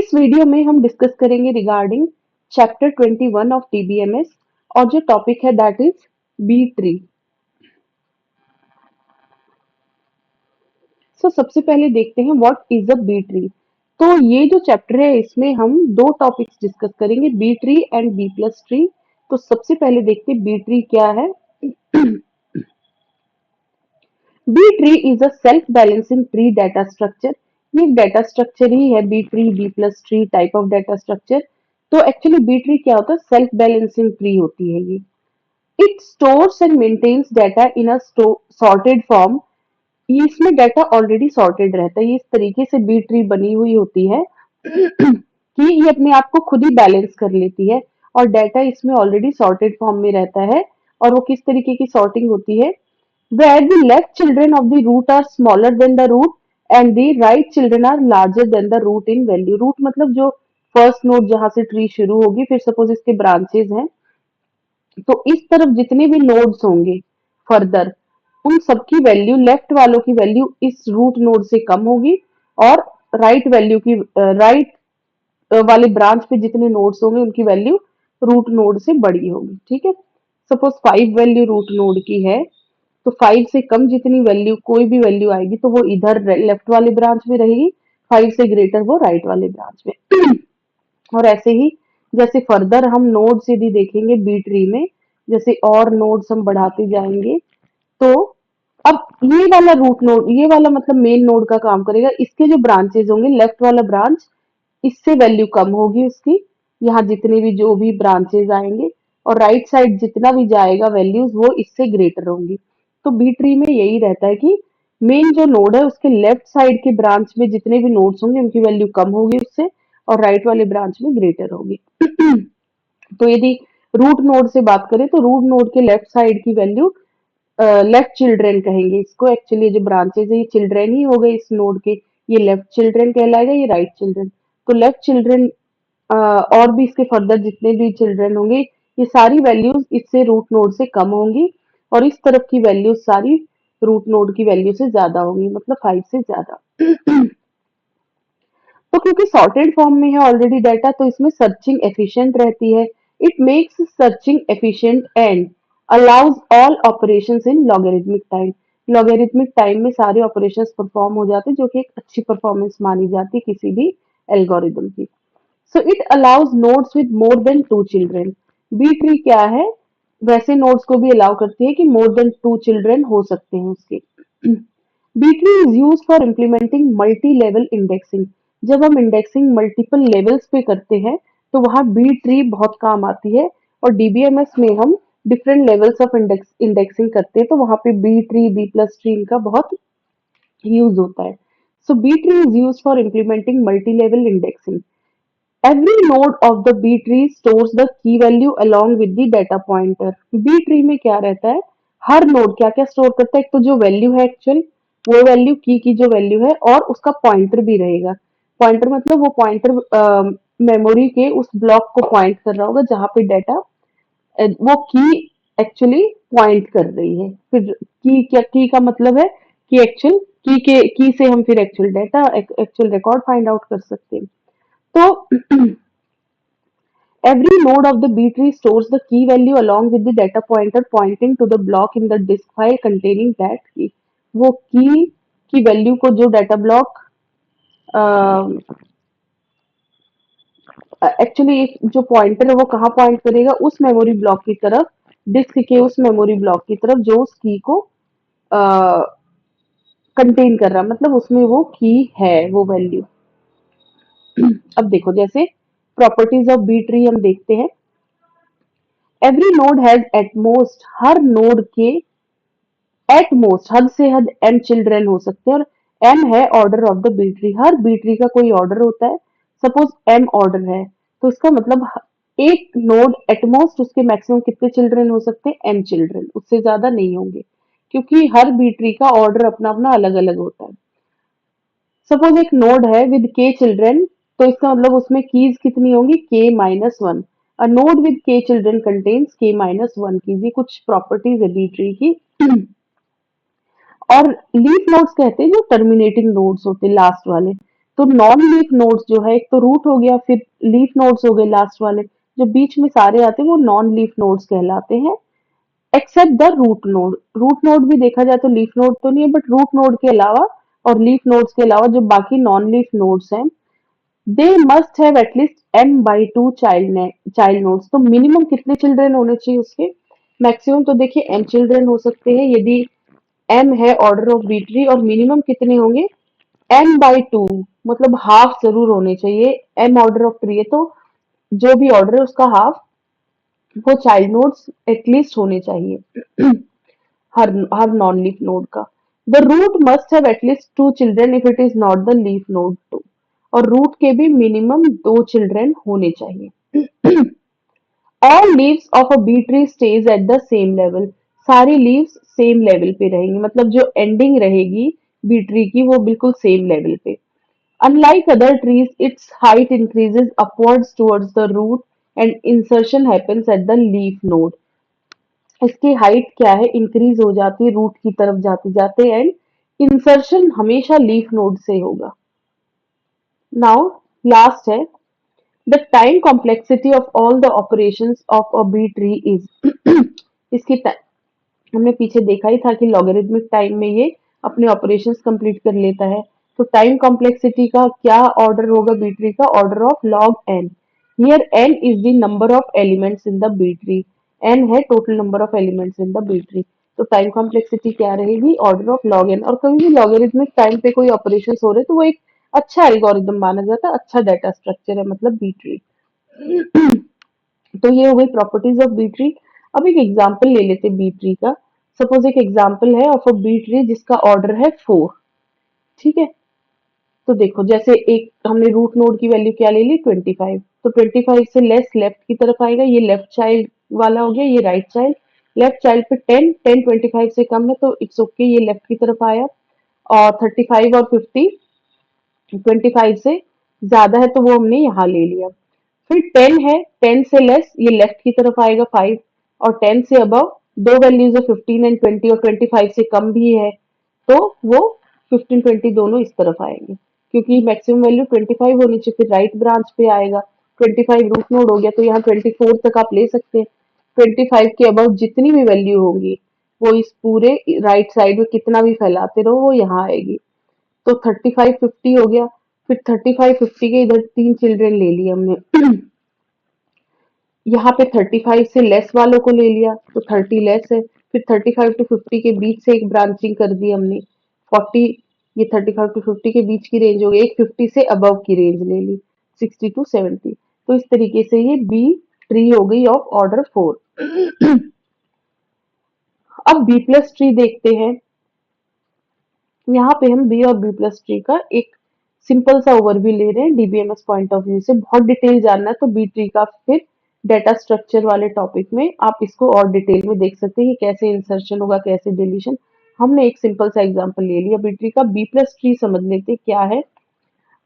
इस वीडियो में हम डिस्कस करेंगे रिगार्डिंग चैप्टर 21 ऑफ टीबीएमएस और जो टॉपिक है दैट इज बी ट्री। सबसे पहले देखते हैं what is a B tree. तो ये जो चैप्टर है इसमें हम दो टॉपिक्स डिस्कस करेंगे, B tree and B plus tree. तो सबसे पहले देखते हैं बी ट्री क्या है। B tree is a self balancing tree data structure. ये एक डाटा स्ट्रक्चर ही है, B tree B plus tree type of data structure. तो एक्चुअली बी ट्री क्या होता है, सेल्फ बैलेंसिंग ट्री होती है ये। It stores and maintains data in a sorted form. इसमें डाटा ऑलरेडी सॉर्टेड रहता है, ये इस तरीके से बी ट्री बनी हुई होती है कि ये अपने आप को खुद ही बैलेंस कर लेती है और डाटा इसमें ऑलरेडी सॉर्टेड फॉर्म में रहता है। और वो किस तरीके की सॉर्टिंग होती है, where the left children of the root are smaller than the root and the right children are larger than the root in value। root मतलब जो फर्स्ट नोड जहां से ट्री शुरू होगी, फिर सपोज इसके ब्रांचेस हैं, तो इस तरफ जितने भी नोड्स होंगे फर्दर, उन सबकी वैल्यू, लेफ्ट वालों की वैल्यू इस रूट नोड से कम होगी और राइट वैल्यू की राइट वाले ब्रांच पे जितने नोड्स होंगे उनकी वैल्यू रूट नोड से बड़ी होगी। ठीक है, सपोज 5 वैल्यू रूट नोड की है, तो 5 से कम जितनी वैल्यू, कोई भी वैल्यू आएगी तो वो इधर लेफ्ट वाले ब्रांच में रहेगी, 5 से ग्रेटर वो राइट वाले ब्रांच में। और ऐसे ही जैसे फर्दर हम नोड्स यदि देखेंगे बी ट्री में, जैसे और नोड्स हम बढ़ाते जाएंगे, तो अब ये वाला रूट नोड, ये वाला मतलब मेन नोड का काम करेगा। इसके जो ब्रांचेस होंगे, लेफ्ट वाला ब्रांच इससे वैल्यू कम होगी उसकी, यहाँ जितने भी जो भी ब्रांचेस आएंगे, और राइट साइड जितना भी जाएगा वैल्यूज वो इससे ग्रेटर होंगी। तो बी ट्री में यही रहता है कि मेन जो नोड है उसके लेफ्ट साइड के ब्रांच में जितने भी नोड्स होंगे उनकी वैल्यू कम होगी उससे, और राइट वाले ब्रांच में ग्रेटर होगी। तो यदि रूट नोड से बात करें तो रूट नोड के लेफ्ट साइड की वैल्यू लेफ्ट चिल्ड्रेन कहेंगे इसको। एक्चुअली जो ब्रांचेस है ये चिल्ड्रेन ही हो गए इस नोड के, ये लेफ्ट चिल्ड्रेन कहलाएगा, ये राइट चिल्ड्रेन। तो लेफ्ट चिल्ड्रेन और भी इसके फर्दर जितने भी चिल्ड्रेन होंगे, ये सारी वैल्यूज इससे रूट नोड से कम होंगी और इस तरफ की वैल्यूज सारी रूट नोड की वैल्यू से ज्यादा होंगी, मतलब 5 से ज्यादा। तो क्योंकि सॉर्टेड फॉर्म में है ऑलरेडी डाटा, तो इसमें सर्चिंग एफिशिएंट रहती है। It makes searching efficient and allows all operations in logarithmic time. Logarithmic time में सारे ऑपरेशंस परफॉर्म हो जाते हैं, जो कि एक अच्छी परफॉर्मेंस मानी जाती है किसी भी एल्गोरिदम की। So it allows nodes with more than 2 children. B tree क्या है, वैसे नोड्स को भी अलाउ करती है कि मोर देन 2 चिल्ड्रेन हो सकते हैं उसके। B tree is use for implementing multi level indexing. जब हम इंडेक्सिंग मल्टीपल लेवल्स पे करते हैं तो वहां बी ट्री बहुत काम आती है। और डीबीएमएस में हम डिफरेंट लेवल्स ऑफ इंडेक्सिंग करते हैं, तो वहां पे B tree B plus tree इनका बहुत यूज होता है। So B tree is use for implementing multi level indexing. Every node of the B tree stores the key value along with the data pointer। B tree में क्या रहता है, हर node क्या क्या स्टोर करता है, एक तो जो वैल्यू है एक्चुअल, वो वैल्यू की जो वैल्यू है, और उसका पॉइंटर भी रहेगा। पॉइंटर मतलब वो पॉइंटर मेमोरी के उस ब्लॉक को पॉइंट कर रहा होगा जहां पे डाटा वो की एक्चुअली पॉइंट कर रही है। फिर की क्या, की का मतलब है कि एक्चुअल की से हम फिर actual data, actual record find out कर सकते हैं। तो every node of the B tree stores the key value along with the data pointer pointing to the block in the disk file containing that key। वो की value को जो data block actually जो pointer है वो कहाँ point करेगा, उस मेमोरी ब्लॉक की तरफ, डिस्क के उस मेमोरी ब्लॉक की तरफ जो उस की को कंटेन कर रहा, मतलब उसमें वो की है वो वैल्यू। अब देखो जैसे प्रॉपर्टीज ऑफ बी ट्री हम देखते हैं। Every node has at most, her node के एट मोस्ट, हद से हद m चिल्ड्रेन हो सकते हैं, और m है order of the B tree. हर बी ट्री का कोई ऑर्डर होता है, सपोज m ऑर्डर है, तो इसका मतलब एक नोड एटमोस्ट उसके मैक्सिमम कितने चिल्ड्रेन हो सकते हैं, m चिल्ड्रेन, उससे ज्यादा नहीं होंगे, क्योंकि हर बी ट्री का ऑर्डर अपना अपना अलग अलग होता है। सपोज एक नोड है विद k चिल्ड्रेन, तो इसका मतलब उसमें कीज कितनी होंगी, k-1। A node with k children contains k-1 keys. ये कुछ प्रॉपर्टीज है बी ट्री की। और लीफ नोड्स कहते हैं जो टर्मिनेटिंग नोड्स होते हैं, लास्ट वाले। तो नॉन लीफ नोड्स जो है, एक तो रूट हो गया, फिर लीफ नोड्स हो गए लास्ट वाले, जो बीच में सारे आते हैं वो नॉन लीफ नोड्स कहलाते हैं, except the root node. Root node भी देखा जाए तो लीफ नोड तो नहीं है, बट रूट नोड के अलावा और लीफ नोड्स के अलावा जो बाकी नॉन लीफ नोड्स हैं, they must have at least m/2 child nodes. तो मिनिमम कितने चिल्ड्रन होने चाहिए उसके? मैक्सिमम तो देखिए m चिल्ड्रन हो सकते हैं यदि m है ऑर्डर ऑफ बी ट्री, और मिनिमम कितने होंगे? m/2, मतलब हाफ जरूर होने चाहिए। m ऑर्डर ऑफ ट्री है तो जो भी ऑर्डर है उसका हाफ वो चाइल्ड नोड्स एटलीस्ट होने चाहिए हर नॉन लीफ नोड का। The root must have at least 2 children if it is not the leaf node too, और रूट के भी मिनिमम 2 चिल्ड्रन होने चाहिए। All leaves of a B tree stays at the same level. सारी लीव्स सेम लेवल पे रहेंगी, मतलब जो एंडिंग रहेगी बी ट्री की वो बिल्कुल सेम लेवल पे। Unlike other trees, its height increases upwards towards the root and insertion happens at the leaf node. इसकी हाइट क्या है? इंक्रीज हो जाती है रूट की तरफ जाते जाते, एंड इंसर्शन हमेशा लीफ नोड से होगा। नाउ लास्ट है, the time complexity of all the operations of a B tree is. इसकी हमने पीछे देखा ही था कि लॉगरिथमिक टाइम में ये अपने ऑपरेशंस कंप्लीट कर लेता है। तो टाइम कॉम्प्लेक्सिटी का क्या ऑर्डर होगा बी ट्री का? Order of log N. Here N is the number of elements in the B tree. N है total number of elements in the B tree. तो टाइम कॉम्प्लेक्सिटी क्या रहेगी? Order of log N. और कभी भी logarithmic time पे कोई operation हो रहे तो वो एक अच्छा एल्गोरिदम माना जाता है, अच्छा डाटा स्ट्रक्चर है मतलब बी ट्री। तो ये हो गई प्रॉपर्टीज ऑफ बी ट्री। अब एक एग्जांपल ले लेते बी ट्री का। सपोज एक एग्जांपल है ऑफ अ बी ट्री जिसका ऑर्डर है 4। ठीक है, तो देखो जैसे एक हमने रूट नोड की वैल्यू क्या ले ली? 25। तो 25 से लेस लेफ्ट की तरफ आएगा, ये लेफ्ट चाइल्ड वाला हो गया, ये राइट चाइल्ड। लेफ्ट चाइल्ड पे 10, 10 25 से कम है तो इट्स ओके, ये लेफ्ट की तरफ आया। और 35 और 50 25 से ज्यादा है तो वो हमने यहाँ ले लिया। फिर 10 है, 10 से लेस ये लेफ्ट की तरफ आएगा 5, और 10 से अबव दो वैल्यूज है 15 एंड 20, और 25 से कम भी है तो वो 15 20 दोनों इस तरफ आएंगे, क्योंकि मैक्सिमम वैल्यू 25 होनी चाहिए। फिर राइट ब्रांच पे आएगा, 25 रूट नोड हो गया तो यहाँ 24 तक आप ले सकते हैं। 25 के अबव जितनी भी वैल्यू होगी वो इस पूरे राइट साइड में कितना भी फैलाते रहो वो यहाँ आएगी। तो 35 50 हो गया। फिर 35 50 के इधर 3 चिल्ड्रन ले लिए हमने। यहाँ पे 35 से लेस वालों को ले लिया तो 30 लेस है। फिर 35 टू 50 के बीच से एक ब्रांचिंग कर दी हमने 40। ये 35 टू 50 के बीच की रेंज हो गई, एक 50 से अबव की रेंज ले ली 60 टू 70। तो इस तरीके से ये बी ट्री हो गई ऑफ ऑर्डर 4। अब बी प्लस ट्री देखते हैं। यहाँ पे हम बी और बी प्लस ट्री का एक सिंपल सा ओवरव्यू ले रहे हैं डीबीएमएस पॉइंट ऑफ व्यू से। बहुत डिटेल जानना है तो बी ट्री का फिर डेटा स्ट्रक्चर वाले टॉपिक में आप इसको और डिटेल में देख सकते हैं कि कैसे इंसर्शन होगा, कैसे डिलीशन। हमने एक सिंपल सा एग्जांपल ले लिया बी ट्री का। बी प्लस ट्री समझ लेते हैं क्या है।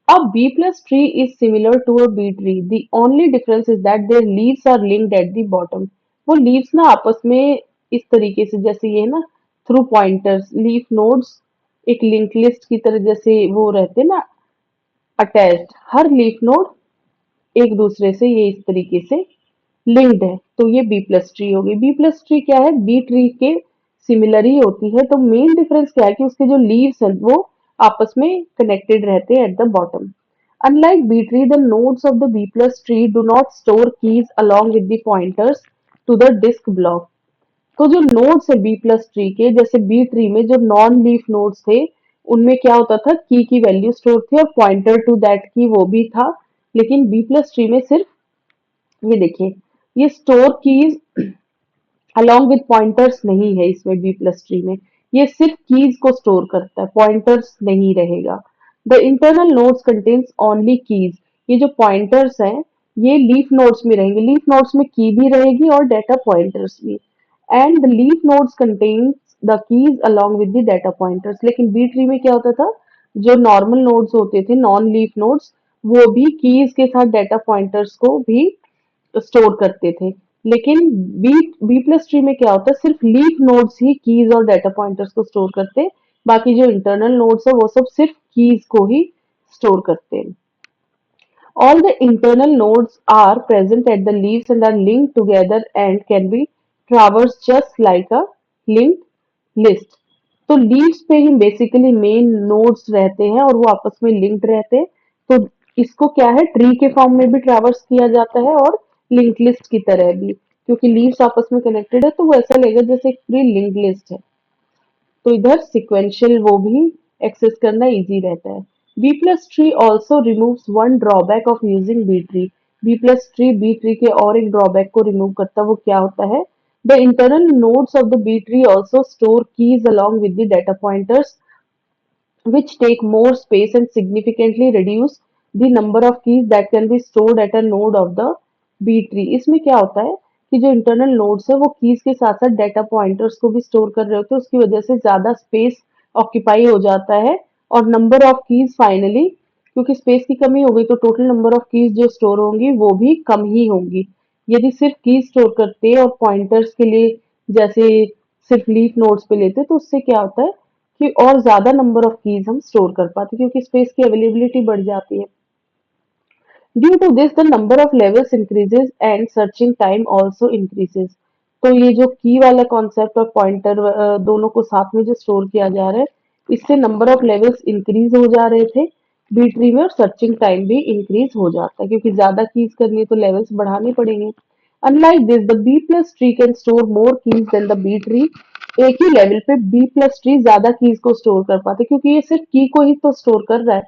A B plus tree is similar to a B tree. The only difference is that their leaves are linked at the bottom. वो leaves ना आपस में इस तरीके से, जैसे ये ना थ्रू पॉइंटर्स लीफ नोड्स एक लिंक लिस्ट की तरह जैसे वो रहते ना अटैच्ड, हर लीफ नोड एक दूसरे से ये इस तरीके से लिंक्ड है। तो ये बी प्लस ट्री होगी। बी प्लस ट्री क्या है? बी ट्री के सिमिलर ही होती है। तो मेन डिफरेंस क्या है कि उसके जो लीव्स हैं वो आपस में कनेक्टेड रहते हैं at the bottom. Unlike B tree, the nodes of the B plus tree do not store keys along with the pointers to the disk block. तो जो नोड्स है बी प्लस ट्री के, जैसे बी ट्री में जो non leaf nodes थे उनमें क्या होता था, की वैल्यू स्टोर थी और पॉइंटर टू दैट की वो भी था। लेकिन बी प्लस ट्री में सिर्फ ये देखिए, ये store keys along with pointers नहीं है इसमें बी प्लस ट्री में। ये सिर्फ कीज को स्टोर करता है, पॉइंटर्स नहीं रहेगा। The internal nodes contains only keys. ये जो पॉइंटर्स हैं ये लीफ नोड्स में रहेंगे। लीफ नोड्स में की भी रहेगी और डेटा पॉइंटर्स भी। And the leaf nodes contains the keys along with the data pointers. लेकिन बी ट्री में क्या होता था, जो नॉर्मल नोड्स होते थे नॉन लीफ नोड्स वो भी कीज के साथ डेटा पॉइंटर्स को भी स्टोर करते थे। लेकिन बी बी प्लस ट्री में क्या होता है, सिर्फ लीफ नोड्स ही कीज और डेटा पॉइंटर्स को स्टोर करते हैं। बाकी जो इंटरनल नोड्स है वो सब सिर्फ कीज को ही स्टोर करते हैं। All the internal nodes are present at the leaves and are linked together and can be traversed just like a linked list. तो लीव्स पे ही बेसिकली मेन नोड्स रहते हैं और वो आपस में लिंक्ड रहते हैं। तो इसको क्या है, ट्री के फॉर्म में भी ट्रैवर्स किया जाता है और लिंक लिस्ट की तरह भी, क्योंकि लीव्स आपस में कनेक्टेड है तो वो ऐसा लगेगा जैसे एक पूरी लिंक लिस्ट है। तो इधर सिक्वेंशियल वो भी एक्सेस करना इजी रहता है। B plus tree also removes one drawback of using B tree. B tree के और एक ड्रॉबैक को रिमूव करता है, वो क्या होता है, the internal nodes of the B tree also store keys along with the data pointers which take more space and significantly reduce the number of keys that can be stored at a node of the B tree। इसमें क्या होता है कि जो internal nodes है वो keys के साथ साथ डेटा पॉइंटर्स को भी स्टोर कर रहे होते हैं, उसकी वजह से ज्यादा स्पेस ऑक्यूपाई हो जाता है और नंबर ऑफ कीज फाइनली, क्योंकि स्पेस की कमी हो गई तो टोटल नंबर ऑफ कीज जो स्टोर होंगी वो भी कम ही होंगी। यदि सिर्फ कीज स्टोर करते और पॉइंटर्स के लिए जैसे सिर्फ लीफ नोड्स पे लेते तो उससे क्या होता है कि और ज्यादा नंबर ऑफ कीज हम स्टोर कर पाते क्योंकि स्पेस की अवेलेबिलिटी बढ़ जाती है। Due to this the number of levels increases and searching time also increases. तो ये जो की वाला कॉन्सेप्ट और पॉइंटर दोनों को साथ में जो स्टोर किया जा रहा है, इससे नंबर ऑफ लेवल्स इंक्रीज हो जा रहे थे बी ट्री में और सर्चिंग टाइम भी इंक्रीज हो जाता है क्योंकि ज्यादा कीज करनी है तो लेवल्स बढ़ाने पड़ेंगे। Unlike this, the B plus tree can store more keys than the B tree। एक ही लेवल पे B plus tree ज्यादा कीज को स्टोर कर पाते क्योंकि ये सिर्फ की को ही तो स्टोर कर रहा है,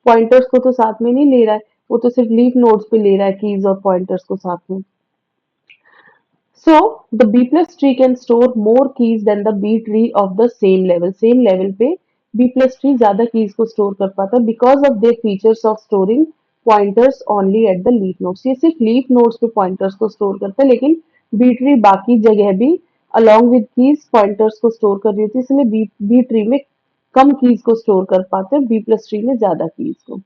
पॉइंटर्स को तो साथ में नहीं ले रहा है, वो तो सिर्फ लीफ नोड्स पे ले रहा है कीज और पॉइंटर्स को साथ में। So the B plus tree can store more keys than the B tree of the same level। Same level पे B plus tree ज्यादा keys को store कर पाता है because of their features of storing pointers only at the leaf nodes। ये सिर्फ leaf nodes पे pointers को store करता है लेकिन B tree बाकी जगह भी along with keys pointers को store कर रही होती है, इसलिए B tree में कम keys को store कर पाते हैं, B plus tree में ज्यादा keys को।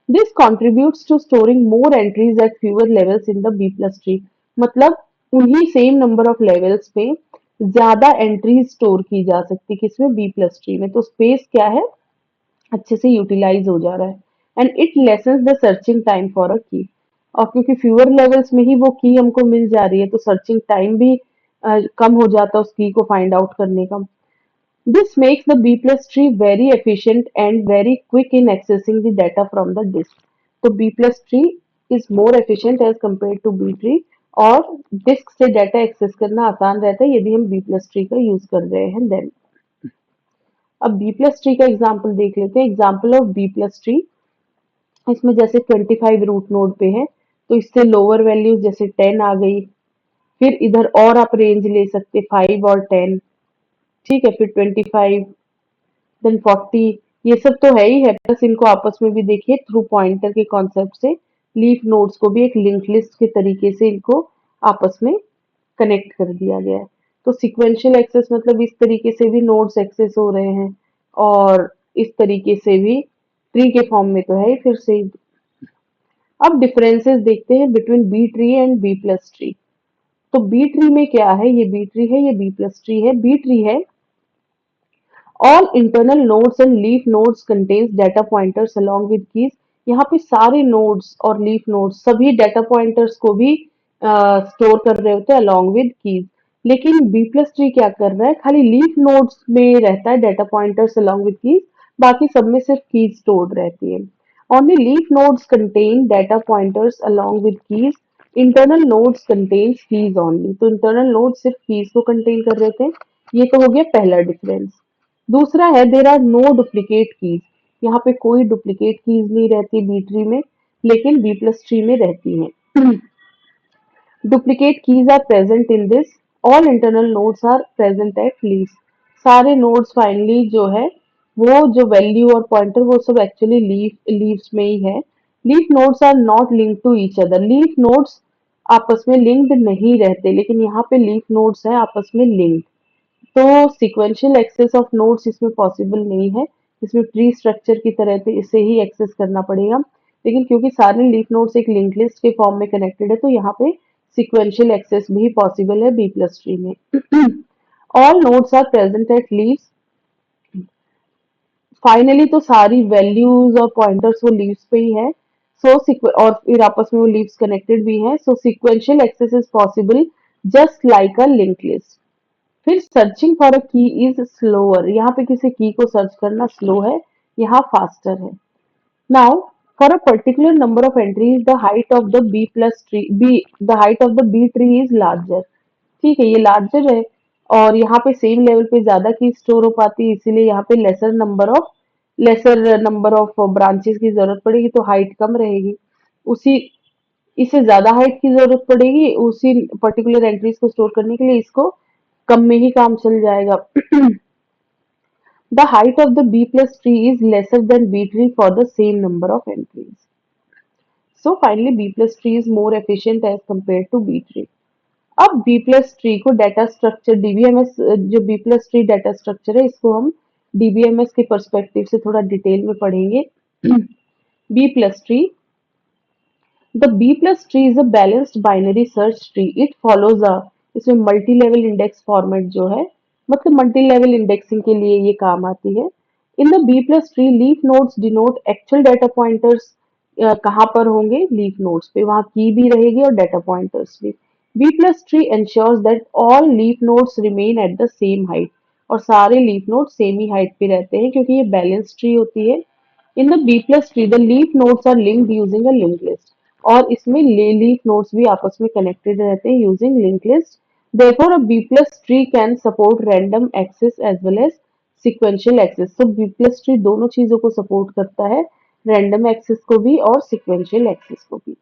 This contributes to storing more entries at fewer levels in the B plus tree। मतलब उन्हीं सेम नंबर ऑफ लेवल्स पे ज्यादा एंट्रीज स्टोर की जा सकती किसमें, बी प्लस ट्री में। तो स्पेस क्या है, अच्छे से यूटिलाइज हो जा रहा है and it lessons the searching time for a की। और क्योंकि फ्यूअर लेवल्स में ही वो की हमको मिल जा रही है तो सर्चिंग टाइम भी कम हो जाता है उस की को फाइंड आउट करने का। This makes the B plus tree very efficient and very quick in accessing the data from the disk। तो B plus tree is more efficient as compared to B tree और disc से data access करना आसान रहता है यदि हम B plus tree का यूज कर रहे हैं देन। अब B plus tree का एग्जांपल देख लेते हैं। Example of B plus tree, इसमें जैसे 25 रूट नोड पे है तो इससे लोअर वैल्यूज जैसे 10 आ गई, फिर इधर और आप रेंज ले सकते 5 और 10, ठीक है, फिर 25 देन 40, ये सब तो है ही है, प्लस इनको आपस में भी देखिए थ्रू पॉइंटर के कॉन्सेप्ट से लीफ नोड्स को भी एक लिंक लिस्ट के तरीके से इनको आपस में कनेक्ट कर दिया गया है। तो सिक्वेंशियल एक्सेस मतलब इस तरीके से भी नोड्स एक्सेस हो रहे हैं और इस तरीके से भी ट्री के फॉर्म में तो है ही फिर से। अब डिफरेंसेस देखते हैं between B tree and B plus tree. तो बी ट्री में क्या है, ये बी ट्री है, ये बी प्लस ट्री है। बी ट्री है All internal nodes and leaf nodes contains data pointers along with keys। यहाँ पे सारे nodes और leaf nodes सभी data pointers को भी स्टोर कर रहे होते हैं along with keys। लेकिन B plus tree क्या कर रहा है, खाली leaf nodes में रहता है data pointers along with keys, बाकी सब में सिर्फ keys stored रहती है। Only leaf nodes contain data pointers along with keys। Internal nodes contains keys only। तो internal nodes सिर्फ keys को contain कर रहे थे। ये तो हो गया पहला डिफरेंस। दूसरा है there are no duplicate keys. यहाँ पे कोई डुप्लीकेट कीज नहीं रहती बी ट्री में लेकिन बी प्लस ट्री में रहती हैं। Duplicate keys are present in this, all internal nodes are present at least. सारे नोड्स फाइनली जो है वो जो वैल्यू और पॉइंटर वो सब एक्चुअली लीव्स में ही है। Leaf nodes are not linked to each other. Leaf nodes आपस में लिंक्ड नहीं रहते लेकिन यहाँ पे लीफ नोड्स है आपस में लिंक्ड। तो सीक्वेंशियल एक्सेस ऑफ नोड्स इसमें पॉसिबल नहीं है, इसमें ट्री स्ट्रक्चर की तरह से इसे ही एक्सेस करना पड़ेगा। लेकिन क्योंकि सारे लीफ नोड्स एक लिंक लिस्ट के फॉर्म में कनेक्टेड है तो यहाँ पे सीक्वेंशियल एक्सेस भी पॉसिबल है बी प्लस ट्री में। All nodes are present at leaves finally तो सारी वैल्यूज और पॉइंटर्स वो लीव्स पे ही है। और फिर आपस में वो लीव्स कनेक्टेड भी हैं। So sequential access is possible just like a link list. फिर searching for a key is slower, यहाँ पे किसी की को सर्च करना स्लो है, यहाँ फास्टर है। Now for a particular number of entries the height of the B plus tree B the height of the B tree is larger. ठीक है, ये लार्जर है और यहाँ पे सेम लेवल पे ज्यादा की स्टोर हो पाती है, इसीलिए यहाँ पे लेसर नंबर ऑफ ब्रांचेस की जरूरत पड़ेगी, तो हाइट कम रहेगी। उसी इससे ज्यादा हाइट की जरूरत पड़ेगी उसी पर्टिकुलर एंट्रीज को स्टोर करने के लिए, इसको कम में ही काम चल जाएगा। The height of the B plus tree is lesser than B tree for the same number of entries. So finally B plus tree is more efficient as compared to B tree. अब B plus tree को data structure DBMS, जो B plus tree data structure है इसको हम DBMS के perspective से थोड़ा detail में पढ़ेंगे। B plus tree, the B plus tree is a balanced binary search tree. It follows a, इसमें मल्टी लेवल इंडेक्स फॉर्मेट जो है, मतलब मल्टी लेवल इंडेक्सिंग के लिए ये काम आती है। In the B plus tree leaf nodes denote actual data pointers, कहाँ पर होंगे, लीफ नोड्स पे, वहाँ की भी रहेगी और डाटा पॉइंटर्स भी। B plus tree ensures that all leaf nodes remain at the same height, और सारे लीफ नोड सेम ही हाइट पे रहते हैं क्योंकि ये बैलेंस ट्री होती है। In the B plus tree the leaf nodes are linked using a link list, और इसमें लीफ नोड्स भी आपस में कनेक्टेड रहते हैं using link list. Therefore, a B plus tree can support random access as well as sequential access. So B plus tree दोनों चीजों को सपोर्ट करता है, रैंडम एक्सेस को भी और सिक्वेंशियल एक्सेस को भी।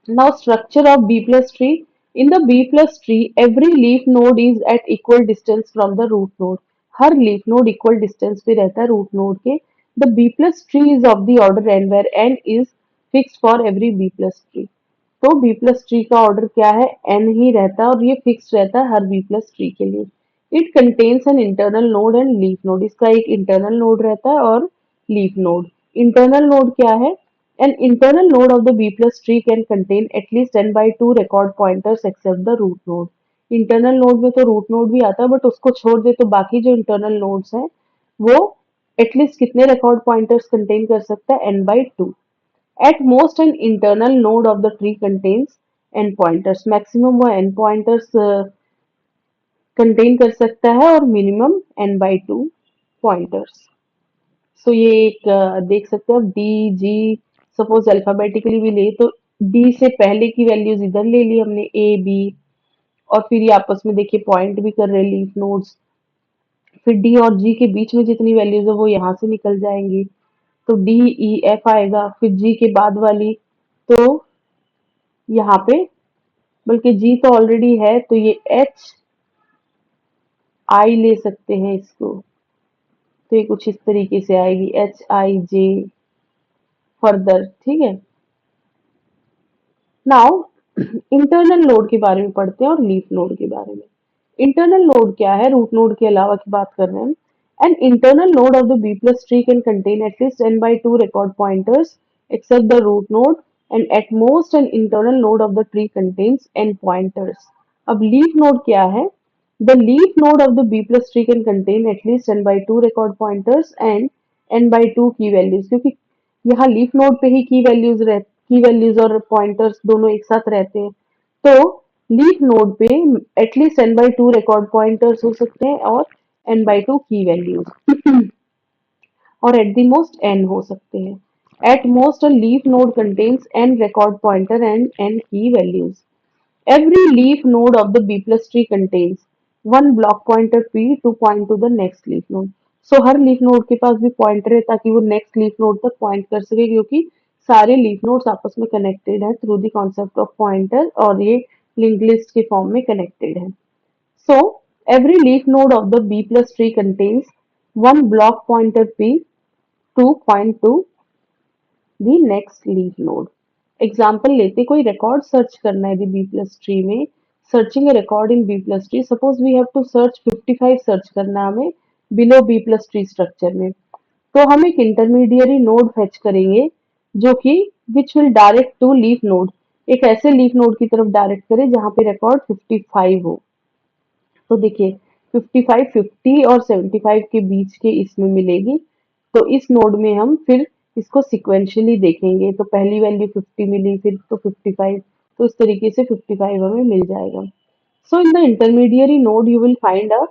Now structure of B plus tree. In the B plus tree, every leaf node is at equal distance from the root node. Her leaf node equal distance पे रहता है root node के। The B plus tree is of the order n where n is fixed for every B plus tree. तो B plus tree का order क्या है, n ही रहता है और ये फिक्स रहता है हर B प्लस ट्री के लिए। It contains an internal node and leaf node, इसका एक इंटरनल नोड रहता है और लीफ नोड। इंटरनल नोड क्या है, an internal node of the B plus tree can contain at least n by 2 record pointers except the root node. Internal node में तो root node भी आता है, बट उसको छोड़ दे तो बाकी जो इंटरनल नोड्स हैं वो एटलीस्ट कितने रिकॉर्ड पॉइंटर्स कंटेन कर सकता है, n by 2। At most, an internal node of the tree contains n pointers. Maximum वो n pointers contain कर सकता है और minimum n by 2 pointers. So ये एक देख सकते हो, D, G, सपोज अल्फाबेटिकली भी ले तो D से पहले की वैल्यूज इधर ले ली हमने, A, B, और फिर ये आपस में देखिए पॉइंट भी कर रहे हैं लीफ नोड्स। फिर D और G के बीच में जितनी वैल्यूज है वो यहाँ से निकल जाएंगी, तो D, E, F आएगा। फिर G के बाद वाली तो यहाँ पे, बल्कि जी तो ऑलरेडी है तो ये एच आई ले सकते हैं इसको, तो ये कुछ इस तरीके से आएगी HIJ फर्दर। ठीक है, नाउ इंटरनल नोड के बारे में पढ़ते हैं और लीफ नोड के बारे में। इंटरनल नोड क्या है, रूट नोड के अलावा की बात कर रहे हैं। An internal node of the B plus tree can contain at least n by 2 record pointers except the root node, and at most an internal node of the tree contains n pointers. अब leaf node क्या है, the leaf node of the B plus tree can contain at least n by 2 record pointers and n by 2 key values, क्योंकि यहाँ leaf node पे ही की values और pointers दोनों एक साथ रहते हैं, तो लीफ नोड पे at least n by 2 record pointers हो सकते हैं और n by 2 की वैल्यूज, और एट द मोस्ट n हो सकते हैं। At most a leaf node contains n record pointer and n की values. Every leaf node of the B plus tree contains one block pointer P to point to the next leaf node. So her leaf node के पास भी pointer है ताकि वो next leaf node तक point कर सके, क्योंकि सारे लीफ नोड्स आपस में कनेक्टेड है through the concept of pointer, और ये लिंक लिस्ट के फॉर्म में कनेक्टेड है। So every leaf node of the B plus tree contains one block pointer P to point to the next leaf node. Example लेते, कोई record search करना है यदि बी प्लस ट्री में, searching a record in B plus tree, suppose we have to search 55 search करना है हमें below B plus tree structure में, तो हम एक इंटरमीडियरी नोड फेच करेंगे जो कि which will direct to leaf node, एक ऐसे लीफ नोड की तरफ डायरेक्ट करे जहां पे रिकॉर्ड 55 हो। तो देखिए 55 50 और 75 के बीच के इसमें मिलेगी। तो इस नोड में हम फिर इसको सिक्वेंशियली देखेंगे, तो पहली वैल्यू 50 मिली, फिर तो 55, तो इस तरीके से 55 हमें मिल जाएगा। So in the intermediary node you will find a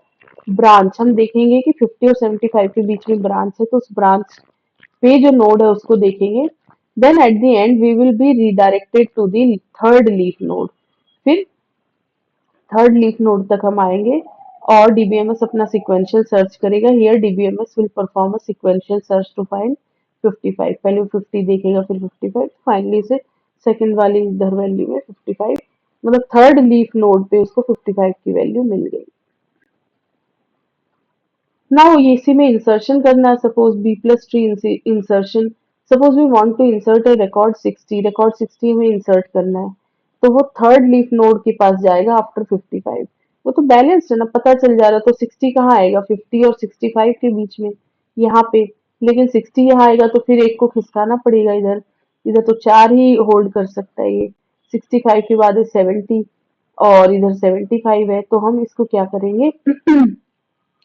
branch. हम देखेंगे कि 50 और 75 के बीच में ब्रांच है, तो उस ब्रांच पे जो नोड है उसको देखेंगे। Then at the end we will be redirected to the third leaf node. फिर थर्ड लीफ नोड तक हम आएंगे और डीबीएमएस अपना सिक्वेंशियल सर्च करेगा। Here DBMS will perform a sequential search to find 55। पहले 50 देखेगा, फिर 55, फाइनली से सेकंड वाली इधर वैल्यू में 55, मतलब थर्ड लीफ नोड पे उसको 55 की वैल्यू मिल गई। नाउ इसी में इंसर्शन करना है। Suppose B plus tree insertion, suppose we want to insert a record 60 हमें इंसर्ट करना है, तो वो थर्ड लीफ नोड के पास जाएगा आफ्टर 55। वो तो बैलेंस्ड है ना, पता चल जा रहा है, तो 60 कहाँ आएगा, 50 और 65 के बीच में यहाँ पे। लेकिन 60 यहाँ आएगा तो फिर एक को खिसकाना पड़ेगा इधर, इधर तो चार ही होल्ड कर सकता है ये। 65 के बाद है 70 और इधर 75 है, तो हम इसको क्या करेंगे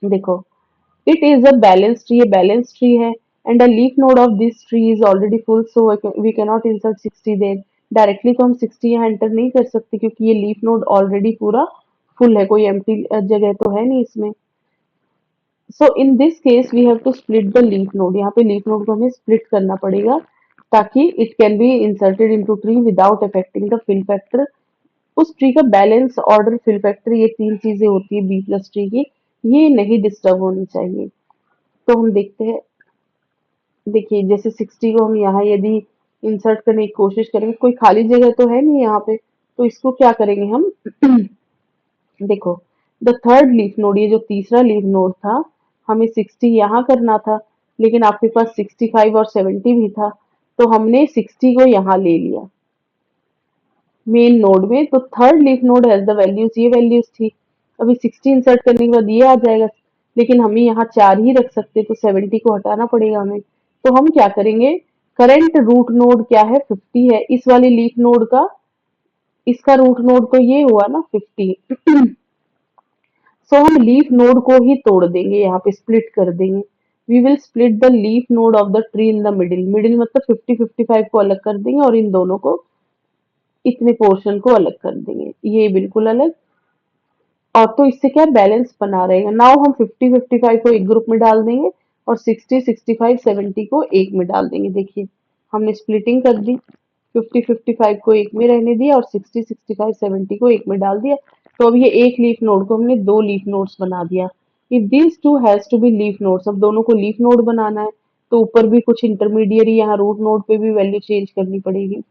देखो, it is a balanced tree, a balanced tree है, and a leaf node of this tree is already full, so we cannot insert 60 there. Directly तो हम 60 यहाँ एंटर नहीं कर सकते क्योंकि ये लीफ नोड ऑलरेडी पूरा फुल है, कोई एम्प्टी जगह तो है नहीं इसमें। So in this case we have to split the leaf node. यहाँ पे लीफ नोड को हमें स्प्लिट करना पड़ेगा ताकि it can be inserted into tree without affecting the fill factor. उस ट्री का बैलेंस, ऑर्डर, फिल फैक्टर, ये तीन चीजें होती है बी प्लस ट्री की, ये नहीं डिस्टर्ब होनी चाहिए। तो हम देखते हैं, देखिए जैसे 60 को हम यहाँ यदि इंसर्ट करने की कोशिश करेंगे, कोई खाली जगह तो है नहीं यहाँ पे, तो इसको क्या करेंगे हम देखो, द थर्ड लीफ नोड, ये जो तीसरा लीफ नोड था, हमें 60 यहाँ करना था, लेकिन आपके पास 65 और 70 भी था, तो हमने 60 को यहाँ ले लिया मेन नोड में। तो third leaf node has the values, ये वैल्यूज थी। अभी 60 इंसर्ट करने के बाद ये आ जाएगा, लेकिन हमें यहाँ 4 ही रख सकते, तो 70 को हटाना पड़ेगा हमें। तो हम क्या करेंगे, करंट रूट नोड क्या है, 50 है, इस वाले लीफ नोड का, इसका रूट नोड तो ये हुआ ना 50। सो हम लीफ नोड को ही तोड़ देंगे, यहाँ पे स्प्लिट कर देंगे। We will split the leaf node of the tree in the middle, middle मतलब 50 55 को अलग कर देंगे और इन दोनों को, इतने पोर्शन को अलग कर देंगे, ये बिल्कुल अलग। और तो इससे क्या बैलेंस बना रहेगा। नाउ हम 50 55 को एक ग्रुप में डाल देंगे और 60 65 70 को एक में डाल देंगे। देखिए हमने स्प्लिटिंग कर दी, 50 55 को एक में रहने दिया और 60 65 70 को एक में डाल दिया। तो अब ये एक लीफ नोड को हमने दो लीफ नोड्स बना दिया। If these two has to be leaf nodes, अब दोनों को लीफ नोड बनाना है, तो ऊपर भी कुछ इंटरमीडिएरी यहाँ रूट नोड पे भी वैल्यू चेंज करनी पड़ेगी।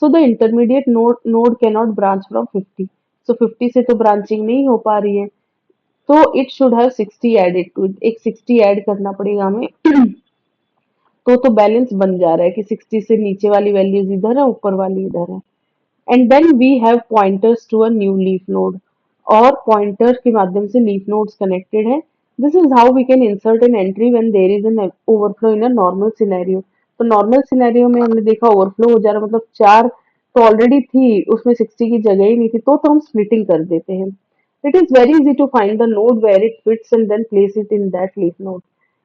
So the intermediate node cannot branch from 50. So 50 से तो ब्रांचिंग नहीं हो पा रही है, तो it should have 60 added to it. एक 60 ऐड करना पड़ेगा हमें। तो बैलेंस बन जा रहा है कि 60 से नीचे वाली वैल्यूज इधर है, ऊपर वाली इधर है। And then we have pointers to a new leaf node, और पॉइंटर के माध्यम से लीफ नोड्स कनेक्टेड है। This is how we can insert an entry when there is an overflow in a normal scenario. तो normal scenario में हमने देखा overflow हो जा रहा, मतलब चार तो ऑलरेडी थी उसमें, 60 की जगह ही नहीं थी, तो हम स्प्लिटिंग कर देते हैं। It is very easy to find the node where it fits and then place it in that leaf node.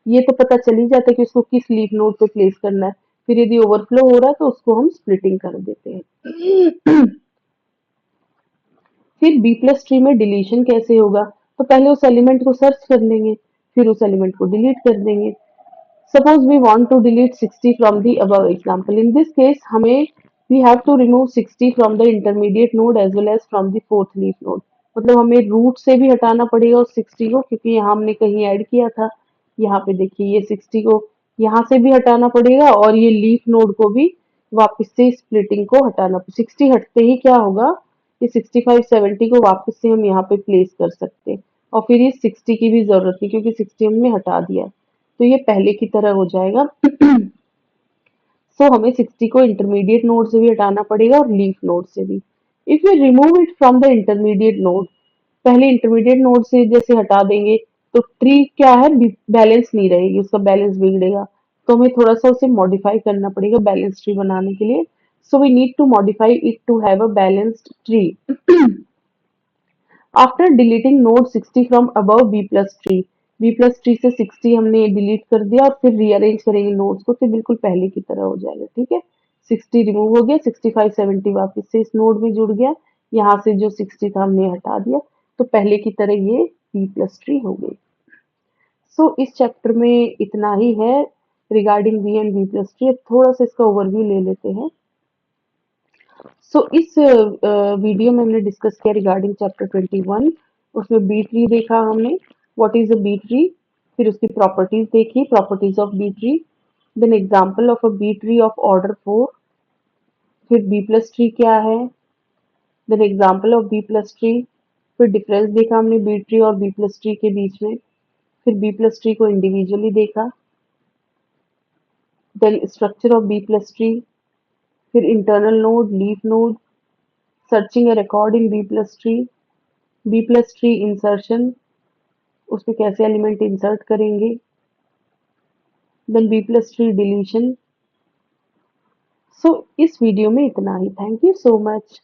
ये तो पता चल ही जाता है कि उसको किस लीफ नोड पे प्लेस करना है। फिर यदि ओवरफ्लो हो रहा है तो उसको हम स्प्लिटिंग कर देते हैं। फिर बी प्लस ट्री में डिलीशन कैसे होगा, तो पहले उस एलिमेंट को सर्च कर लेंगे, फिर उस एलिमेंट को डिलीट कर देंगे। Suppose we want to delete 60 from the above example, in this case हमें we have to remove 60 from the intermediate node as well as from the fourth leaf node. मतलब हमें रूट से भी हटाना पड़ेगा उस 60 को, क्योंकि यहाँ हमने कहीं ऐड किया था। यहाँ पे देखिए ये 60 को यहाँ से भी हटाना पड़ेगा और ये लीफ नोड को भी वापस से स्प्लिटिंग को हटाना। 60 हटते ही क्या होगा, ये 65 70 को वापस से हम यहाँ पे प्लेस कर सकते हैं, और फिर ये 60 की भी जरूरत नहीं क्योंकि 60 हमने हटा दिया, तो ये पहले की तरह हो जाएगा। सो हमें 60 को इंटरमीडिएट नोड से भी हटाना पड़ेगा और लीफ नोड से भी। If you remove it from the intermediate node, पहले इंटरमीडिएट नोड से जैसे हटा देंगे तो ट्री क्या है, बैलेंस नहीं रहेगी, उसका बैलेंस बिगड़ेगा, तो हमें थोड़ा सा उसे मॉडिफाई करना पड़ेगा बैलेंस ट्री बनाने के लिए। So we need to modify it to have a balanced tree. After deleting node 60 from above B plus tree से 60 हमने डिलीट कर दिया और फिर रीअरेंज करेंगे नोड्स को तो बिल्कुल पहले की तरह हो जाएगा। ठीक है, 60 रिमूव हो गया, 65 70 वापस से इस नोड में जुड़ गया, यहाँ से जो 60 था हमने हटा दिया, तो पहले की तरह ये बी प्लस ट्री हो गई। सो इस चैप्टर में इतना ही है regarding B and B plus tree. अब थोड़ा सा इसका ओवरव्यू ले लेते हैं। सो इस वीडियो में हमने डिस्कस किया रिगार्डिंग चैप्टर 21। उसमें बी ट्री देखा हमने, what is a B tree, फिर उसकी प्रॉपर्टीज देखी, properties of B tree, then example of a B tree of order 4, फिर बी प्लस ट्री क्या है, then example of B plus tree, फिर डिफरेंस देखा हमने बी ट्री और बी प्लस ट्री के बीच में, फिर बी प्लस ट्री को इंडिविजुअली देखा, then structure of B plus tree, फिर internal node, leaf node, searching a record in B plus tree, B plus tree insertion, उसमें कैसे एलिमेंट इंसर्ट करेंगे, then B plus tree deletion. So इस video में इतना ही। Thank you so much.